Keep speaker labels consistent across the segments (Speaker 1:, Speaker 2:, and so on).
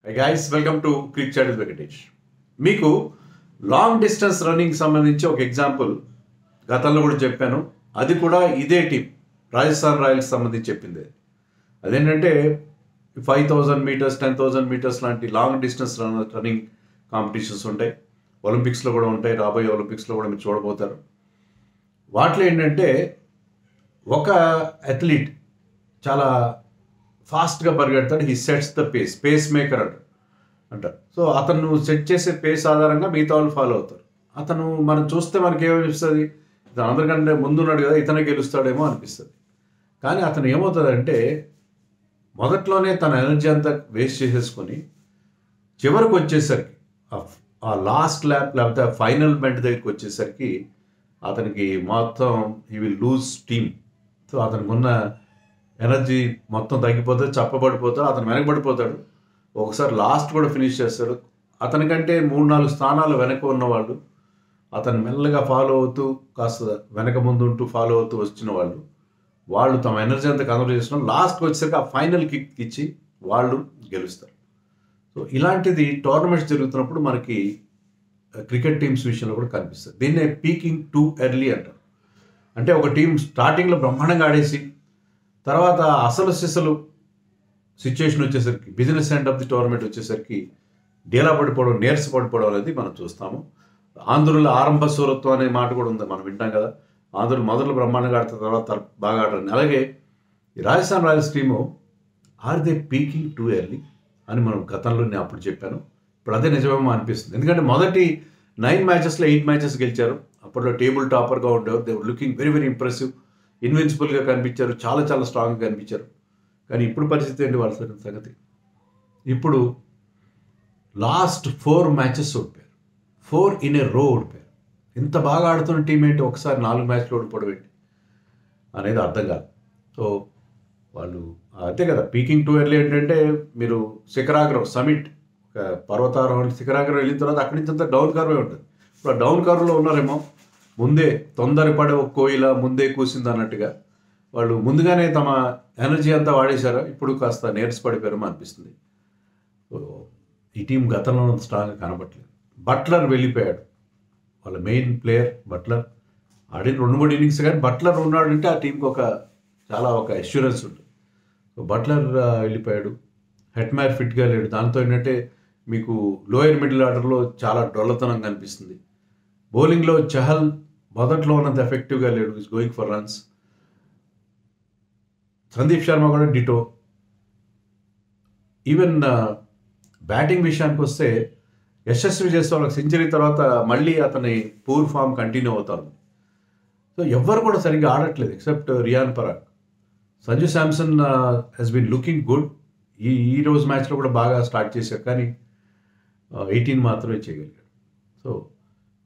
Speaker 1: Hey guys, welcome to Cricket Chat with Venkatesh. మీకు long distance running సంబంధించి ఒక example గతంలో కూడా చెప్పాను. అది కూడా ఇదే టీం రాజస్థాన్ రాయల్స్ సంబంధించి చెప్పింది. అదేంటంటే 5000 మీటర్స్ 10,000 మీటర్స్ లాంటి లాంగ్ డిస్టెన్స్ రన్నింగ్ కాంపిటీషన్స్ ఉంటాయి. ఒలింపిక్స్లో కూడా ఉంటాయి. రాబోయే ఒలింపిక్స్లో కూడా మీరు చూడబోతారు. వాటిలో ఏంటంటే ఒక అథ్లీట్ చాలా ఫాస్ట్గా పరిగెడతాడు. He sets the pace maker అంటారు. సో అతను సెట్ చేసే పేస్ ఆధారంగా మిగతా వాళ్ళు ఫాలో అవుతారు. అతను మనం చూస్తే మనకి ఏమనిపిస్తుంది, ఇతను అందరికంటే ముందున్నాడు కదా, ఇతనే గెలుస్తాడేమో అనిపిస్తుంది. కానీ అతను ఏమవుతుందంటే మొదట్లోనే తన ఎనర్జీ అంతా వేస్ట్ చేసేసుకొని చివరికి వచ్చేసరికి ఆ లాస్ట్ ల్యాప్ లేకపోతే ఫైనల్ బెంట్ దగ్గరికి వచ్చేసరికి అతనికి మొత్తం he will lose team. So అతనికి ఉన్న ఎనర్జీ మొత్తం తగ్గిపోతుంది, చప్పబడిపోతాడు, అతను వెనకబడిపోతాడు. ఒకసారి లాస్ట్ కూడా ఫినిష్ చేస్తాడు. అతనికంటే 3-4 స్థానాలు వెనక ఉన్నవాళ్ళు అతను మెల్లగా ఫాలో అవుతూ కాస్త వెనక ముందు ఉంటూ ఫాలో అవుతూ వచ్చిన వాళ్ళు తమ ఎనర్జీ అంతా కన్వర్ట్ చేసిన లాస్ట్కి వచ్చేసరికి ఆ ఫైనల్ కిక్ ఇచ్చి వాళ్ళు గెలుస్తారు. సో ఇలాంటిది టోర్నమెంట్స్ జరుగుతున్నప్పుడు మనకి క్రికెట్ టీమ్స్ విషయంలో కూడా కనిపిస్తుంది. దీన్నే పీకింగ్ టూ ఎర్లీ అంటారు. అంటే ఒక టీం స్టార్టింగ్లో బ్రహ్మాండంగా ఆడేసి తర్వాత అసలు సిచ్యుయేషన్ వచ్చేసరికి business end of the tournament వచ్చేసరికి డేలా పడిపోవడం, నీరస పడిపోవడం అనేది మనం చూస్తాము. ఆంధ్రుల ఆరంభ సూరత్వం అనే మాట కూడా ఉంది, మనం వింటాం కదా. ఆంధ్రులు మొదలు బ్రహ్మాండంగా ఆడుతున్న తర్వాత బాగా ఆడరని. అలాగే ఈ Rajasthan Royals team are they peaking too early అని మనం గతంలో నేను అప్పుడు చెప్పాను. ఇప్పుడు అదే నిజమేమో అనిపిస్తుంది. ఎందుకంటే మొదటి 9 మ్యాచెస్లో 8 మ్యాచెస్ గెలిచారు. అప్పట్లో టేబుల్ టాపర్గా ఉండేవారు. They were looking very very impressive, ఇన్విన్సిబుల్గా కనిపించారు, చాలా చాలా స్ట్రాంగ్గా కనిపించారు. కానీ ఇప్పుడు పరిస్థితి ఏంటి వాళ్ళ సంగతి? ఇప్పుడు లాస్ట్ 4 మ్యాచెస్ ఓడిపోయారు. 4 ఇన్ ఏ రో ఓడిపోయారు. ఇంత బాగా ఆడుతున్న టీం ఏంటి ఒకసారి 4 మ్యాచ్లు ఓడిపోవడం ఏంటి అనేది అర్థం కాదు. సో వాళ్ళు అంతే కదా, పీకింగ్ టూ ఎర్లీ ఏంటంటే మీరు శిఖరాగ్రం సమిట్ ఒక పర్వతారోహణ శిఖరాగ్రం వెళ్ళిన తర్వాత అక్కడి నుంచి అంతా డౌన్ కర్వే ఉంటుంది. ఇప్పుడు ఆ డౌన్ కర్వ్లో ఉన్నారేమో, ముందే తొందరపడే ఒక కోయిల ముందే కూసింది అన్నట్టుగా వాళ్ళు ముందుగానే తమ ఎనర్జీ అంతా వాడేశారు. ఇప్పుడు కాస్త నీరసపడిపోయారో అనిపిస్తుంది. ఈ టీం గతంలో స్ట్రాంగ్గా కనబట్టలేదు. బట్లర్ వెళ్ళిపోయాడు, వాళ్ళ మెయిన్ ప్లేయర్ బట్లర్. ఆడిన 2-3 ఇన్నింగ్స్ కానీ బట్లర్ ఉన్నాడంటే ఆ టీంకి ఒక అష్యూరెన్స్ ఉంటుంది. బట్లర్ వెళ్ళిపోయాడు. హెట్మేర్ ఫిట్గా లేడు. దాంతో ఏంటంటే మీకు లోయర్ మిడిల్ ఆర్డర్లో చాలా డొల్లతనం కనిపిస్తుంది. బౌలింగ్లో చహల్ మొదట్లో ఉన్నంత ఎఫెక్టివ్గా లేడు, is going for runs. Sandeep Sharma కూడా డిటో. ఈవెన్ బ్యాటింగ్ విషయానికి వస్తే యశస్వి జైస్వాల్ సెంచరీ తర్వాత మళ్ళీ అతని పూర్ ఫామ్ కంటిన్యూ అవుతారు. సో ఎవ్వరు కూడా సరిగ్గా ఆడట్లేదు except Riyan Parag. Sanju Samson has been looking good. ఈ రోజు మ్యాచ్లో కూడా బాగా స్టార్ట్ చేశారు, కానీ 18 మాత్రమే చేయగలిగాడు. సో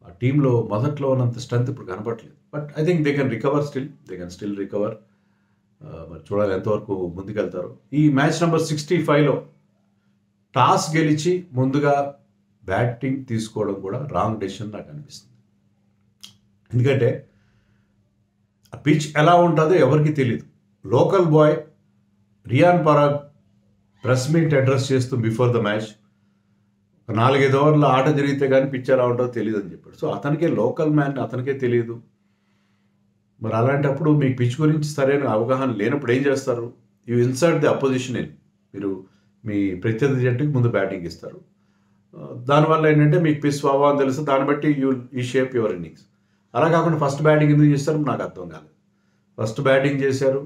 Speaker 1: ఆ టీంలో మొదట్లో ఉన్నంత స్ట్రెంత్ ఇప్పుడు కనపట్లేదు. But I think they can recover, they can still recover. మరి చూడాలి ఎంతవరకు ముందుకెళ్తారు. ఈ మ్యాచ్ నెంబర్ 65లో టాస్ గెలిచి ముందుగా బ్యాటింగ్ తీసుకోవడం కూడా రాంగ్ డెసిషన్ నాకు అనిపిస్తుంది. ఎందుకంటే ఆ పిచ్ ఎలా ఉంటుందో ఎవరికి తెలియదు. Local boy Riyan Parag press meet address చేస్తూ బిఫోర్ ద మ్యాచ్ 4-5 ఓవర్ల ఆట జరిగితే కానీ పిచ్ ఎలా ఉంటుందో తెలియదు అని చెప్పాడు. సో అతనికే లోకల్ మ్యాన్, అతనికే తెలియదు. మరి అలాంటప్పుడు మీకు పిచ్ గురించి సరైన అవగాహన లేనప్పుడు ఏం చేస్తారు? You insert the opposition in. మీరు మీ ప్రత్యర్థి జట్టుకి ముందు బ్యాటింగ్ ఇస్తారు. దానివల్ల ఏంటంటే మీకు పిచ్ స్వభావం తెలుసు, దాన్ని బట్టి యూ షేప్ యువర్ ఇన్నింగ్స్. అలా కాకుండా ఫస్ట్ బ్యాటింగ్ ఎందుకు చేస్తారు నాకు అర్థం కాలేదు. ఫస్ట్ బ్యాటింగ్ చేశారు,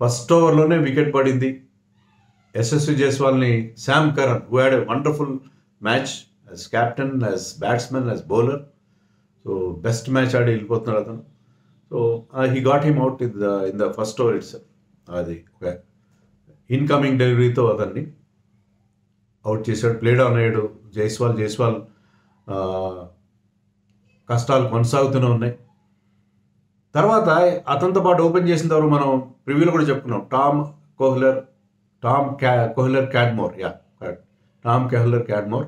Speaker 1: ఫస్ట్ ఓవర్లోనే వికెట్ పడింది. యశస్వి జైస్వాల్ని Sam Curran who had a wonderful match as captain, as batsman, as bowler. So best match ఆడి వెళ్ళిపోతున్నాడు అతను. So he got him out in the first over it's. అది ఒక ఇన్కమింగ్ డెలివరీతో అతన్ని అవుట్ చేశాడు. ప్లేడ్ ఆన్ అయ్యాడు జైస్వాల్ కష్టాలు కొనసాగుతూనే ఉన్నాయి. తర్వాత అతనితో పాటు ఓపెన్ చేసిన తర్వాత మనం ప్రివ్యూలో కూడా చెప్పుకున్నాం, టామ్ కోహ్లర్ క్యాడ్మోర్.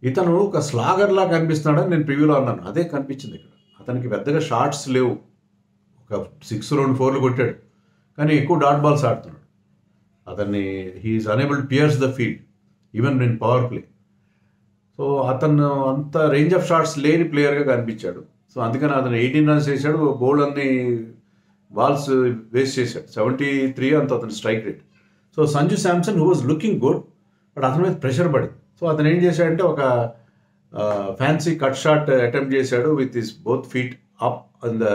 Speaker 1: ఇతను ఒక స్లాగర్లా కనిపిస్తున్నాడని నేను ప్రివ్యూలో అన్నాను. అదే కనిపించింది ఇక్కడ. అతనికి పెద్దగా షాట్స్ లేవు, ఒక 6-4 కొట్టాడు, కానీ ఎక్కువ డాట్ బాల్స్ ఆడుతున్నాడు. అతన్ని he's unable to pierce the field. Even in power play. So అతను అంత రేంజ్ ఆఫ్ షాట్స్ లేని ప్లేయర్గా కనిపించాడు. సో అందుకని అతను 18 రన్స్ చేశాడు, బౌల్డ్ అన్ని బాల్స్ వేస్ట్ చేశాడు. 73 అంత అతని strike rate. So Sanju Samson who was looking good, but అతని మీద ప్రెషర్ పడింది. సో అతను ఏం చేశాడంటే ఒక ఫ్యాన్సీ కట్ షాట్ అటెంప్ట్ చేశాడు with his both feet up in the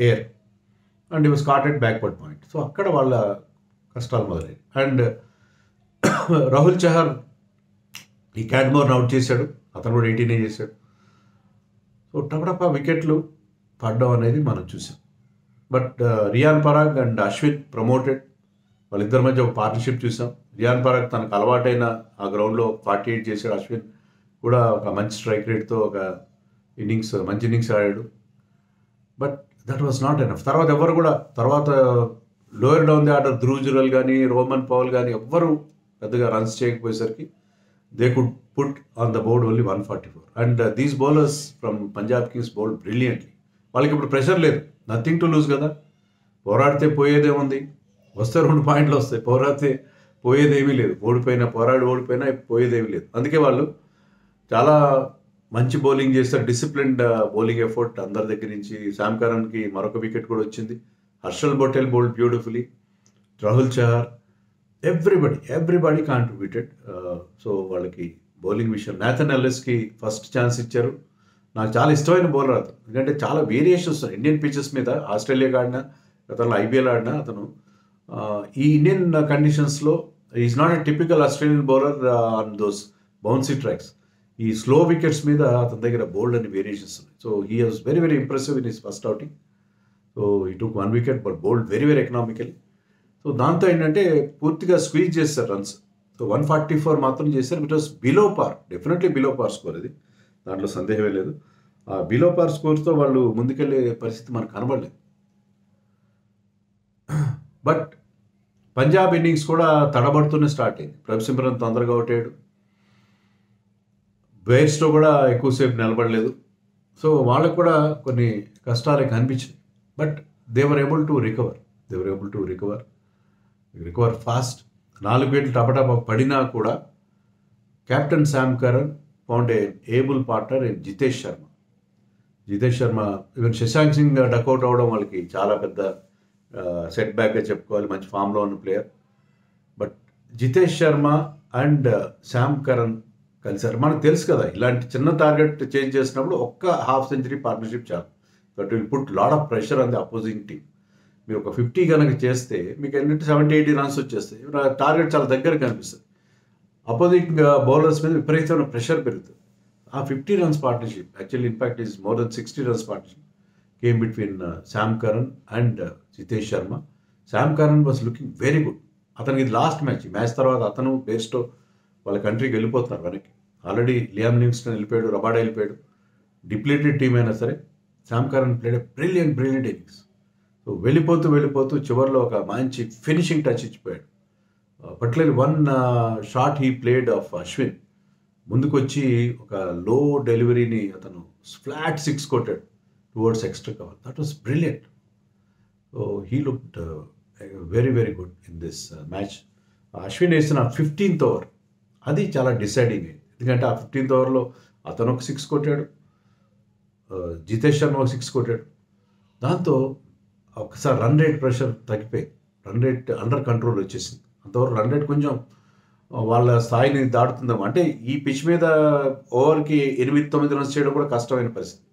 Speaker 1: air and he was caughted backward point. So అక్కడ వాళ్ళ కష్టాలు మొదలయ్యాయి. అండ్ రాహుల్ చహర్ ఈ క్యాడ్మోర్ని అవుట్ చేశాడు, అతను కూడా 18 చేశాడు. సో టపటపా వికెట్లు పడడం అనేది మనం చూసాం. But Riyan Parag and Ashwin promoted, వాళ్ళిద్దరి మధ్య ఒక పార్ట్నర్షిప్ చూసాం. రియాన్ పరాగ్ తనకు అలవాటైన ఆ గ్రౌండ్లో 48 చేశాడు. అశ్విన్ కూడా ఒక మంచి స్ట్రైక్ రేట్తో ఒక మంచి ఇన్నింగ్స్ ఆడాడు. But that was not enough. తర్వాత ఎవరు కూడా lower down the order Dhruv Jurel కానీ రోమన్ పౌల్ కానీ ఎవ్వరు పెద్దగా రన్స్ చేయకపోయేసరికి they could put on the board only 144. And these bowlers from Punjab Kings bowled brilliantly. వాళ్ళకి ఇప్పుడు ప్రెషర్ లేదు, నథింగ్ టు లూజ్ కదా. పోరాడితే పోయేదేముంది, వస్తే 2 పాయింట్లు వస్తాయి. పోరాడితే పోయేదేమీ లేదు, ఓడిపోయినా పోయేదేమీ లేదు. అందుకే వాళ్ళు చాలా మంచి బౌలింగ్ చేస్తారు, డిసిప్లిన్డ్ బౌలింగ్ ఎఫర్ట్ అందరి దగ్గర నుంచి. శామ్ కరన్కి మరొక వికెట్ కూడా వచ్చింది. Harshal Patel bowled beautifully, Rahul Chahar, everybody contributed. So వాళ్ళకి బౌలింగ్ విషయం నాథన్ ఎల్లిస్కి ఫస్ట్ ఛాన్స్ ఇచ్చారు. నాకు చాలా ఇష్టమైన బౌలర్ అతను, ఎందుకంటే చాలా వేరియేషన్స్ ఇండియన్ పిచెస్ మీద. ఆస్ట్రేలియాకి ఆడినా, గతంలో IPL ఆడినా అతను ఈ ఇండియన్ కండిషన్స్లో is not a typical Australian bowler on those bouncy tracks. ఈ స్లో వికెట్స్ మీద అతని దగ్గర బోల్డ్ అని వేరియేషన్స్ ఉన్నాయి. So he was very impressive in his first outing. So ఈ టుక్ 1 wicket but bold very economical. So దాంతో ఏంటంటే పూర్తిగా స్క్వీజ్ చేస్తారు రన్స్. సో 144 మాత్రం చేశారు. It was below par, definitely below par score ఇది, దాంట్లో సందేహమే లేదు. ఆ బిలో పార్ స్కోర్తో వాళ్ళు ముందుకెళ్ళే పరిస్థితి మనకు కనబడలేదు. బట్ పంజాబ్ ఇన్నింగ్స్ కూడా తడబడుతూనే స్టార్ట్ అయింది. ప్రభ్ తొందరగా అవుట్ అయ్యాడు, బెయిర్స్టో కూడా ఎక్కువసేపు నిలబడలేదు. సో వాళ్ళకు కూడా కొన్ని కష్టాలే కనిపించింది. But they were able to recover fast. 4 వికెట్లు టపటప పడినా కూడా captain Sam Curran found a able partner in Jitesh Sharma. Even Shashank Singh duck out అవ్వడం వాళ్ళకి చాలా పెద్ద సెట్ బ్యాక్గా చెప్పుకోవాలి, మంచి ఫామ్లో ఉన్న player. But Jitesh Sharma and Sam Curran కలిసారు. మనకు తెలుసు కదా, ఇలాంటి చిన్న టార్గెట్ చేంజ్ చేసినప్పుడు ఒక్క హాఫ్ సెంచరీ పార్ట్నర్షిప్ చాలు. But will put lot of pressure on the opposing team. మీరు ఒక 50 కనుక చేస్తే మీకు ఏంటంటే 70-80 రన్స్ వచ్చేస్తాయి. టార్గెట్ చాలా దగ్గర కనిపిస్తుంది. అపోజింగ్ బౌలర్స్ మీద విపరీతమైన ప్రెషర్ పెరుగుతుంది. ఆ 50 runs partnership actually in fact is more than 60 runs partnership came between Sam Curran and Jitesh Sharma. Sam Curran was looking very good. అతనికి ఇది లాస్ట్ మ్యాచ్. ఈ మ్యాచ్ తర్వాత అతను బేస్టో వాళ్ళ కంట్రీకి వెళ్ళిపోతున్నారు వెనక్కి. ఆల్రెడీ లియామ్ లివింగ్స్టన్ వెళ్ళిపోయాడు, రబాడా వెళ్ళిపోయాడు. డిప్లీటెడ్ టీమ్ అయినా సరే Sam Curran played brilliant innings. So వెళ్ళిపోతూ చివరిలో ఒక మంచి ఫినిషింగ్ టచ్ ఇచ్చిపోయాడు. Particularly 1 shot he played of Ashwin. ముందుకొచ్చి ఒక లో డెలివరీని అతను ఫ్లాట్ 6 కొట్టాడు towards extra cover. That was brilliant. So he looked very good in this match. Ashwin వేసిన 15th ఓవర్ అది చాలా డిసైడింగ్. ఎందుకంటే ఆ 15th ఓవర్లో అతను ఒక 6 కొట్టాడు, జితేష్ శర్మ ఒక 6 కొట్టాడు. దాంతో ఒకసారి రన్ రేట్ ప్రెషర్ తగ్గిపోయి రన్ రేట్ అండర్ కంట్రోల్ వచ్చేసింది. అంతవరకు రన్ రేట్ కొంచెం వాళ్ళ స్థాయిని దాటుతుందాం. అంటే ఈ పిచ్ మీద ఓవర్కి 8-9 రన్స్ చేయడం కూడా కష్టమైన పరిస్థితి.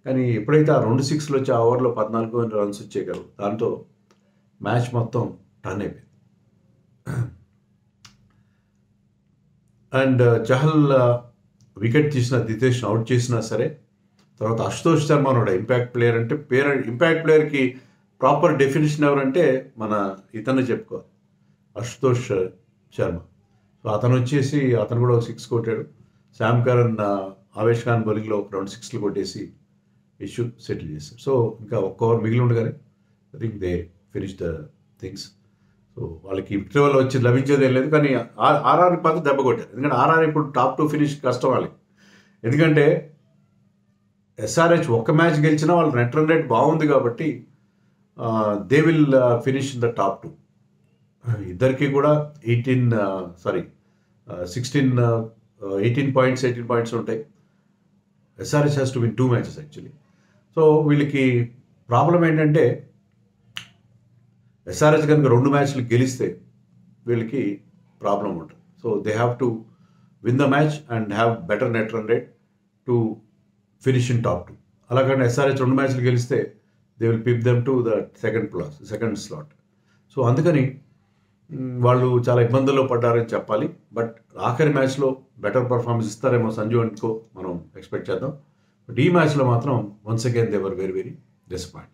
Speaker 1: కానీ ఎప్పుడైతే ఆ 2 6లు వచ్చి ఆ ఓవర్లో 14 రన్స్ వచ్చాయి కదా, దాంతో మ్యాచ్ మొత్తం టర్న్ అయిపోయింది. అండ్ చహల్ వికెట్ తీసిన దితేష్ అవుట్ చేసినా సరే, తర్వాత అశుతోష్ శర్మ ఉన్నాడు ఇంపాక్ట్ ప్లేయర్. అంటే ఇంపాక్ట్ ప్లేయర్కి ప్రాపర్ డెఫినేషన్ ఎవరంటే మన ఇతన్ని చెప్పుకోవాలి, అశుతోష్ శర్మ. సో అతను కూడా ఒక 6 కొట్టాడు. శామ్ కరన్ ఆవేష్ ఖాన్ బౌలింగ్లో ఒక 2 6లు కొట్టేసి ఇష్యూ సెటిల్ చేశారు. సో ఇంకా ఒక్క ఓవర్ మిగిలి ఉండగానే I think they finish the things. So వాళ్ళకి విక్టరీ వచ్చి లభించేది ఏం లేదు. కానీ ఆర్ఆర్కి మాత్రం దెబ్బ కొట్టారు. ఎందుకంటే ఆర్ఆర్ ఇప్పుడు టాప్ 2 ఫినిష్ కష్టం వాళ్ళకి. ఎందుకంటే SRH ఒక్క మ్యాచ్ గెలిచినా వాళ్ళ నెట్ రన్ రేట్ బాగుంది కాబట్టి they will finish in the top 2. ఇద్దరికి కూడా 18 పాయింట్స్ ఉంటాయి. SRH has to win 2 matches actually. So వీళ్ళకి ప్రాబ్లం ఏంటంటే ఎస్ఆర్హెచ్ కనుక 2 మ్యాచ్లు గెలిస్తే వీళ్ళకి ప్రాబ్లం ఉంటుంది. So they have to win the match and have better net run rate to finish in top 2. అలాగని ఎస్ఆర్హెచ్ 2 మ్యాచ్లు గెలిస్తే they will pip them to the second slot. So అందుకని వాళ్ళు చాలా ఇబ్బందుల్లో పడ్డారని చెప్పాలి. బట్ ఆఖరి మ్యాచ్లో బెటర్ పర్ఫార్మెన్స్ ఇస్తారేమో సంజు అనుకో మనం ఎక్స్పెక్ట్ చేద్దాం. బట్ ఈ మ్యాచ్లో మాత్రం once again they were very very disappoint.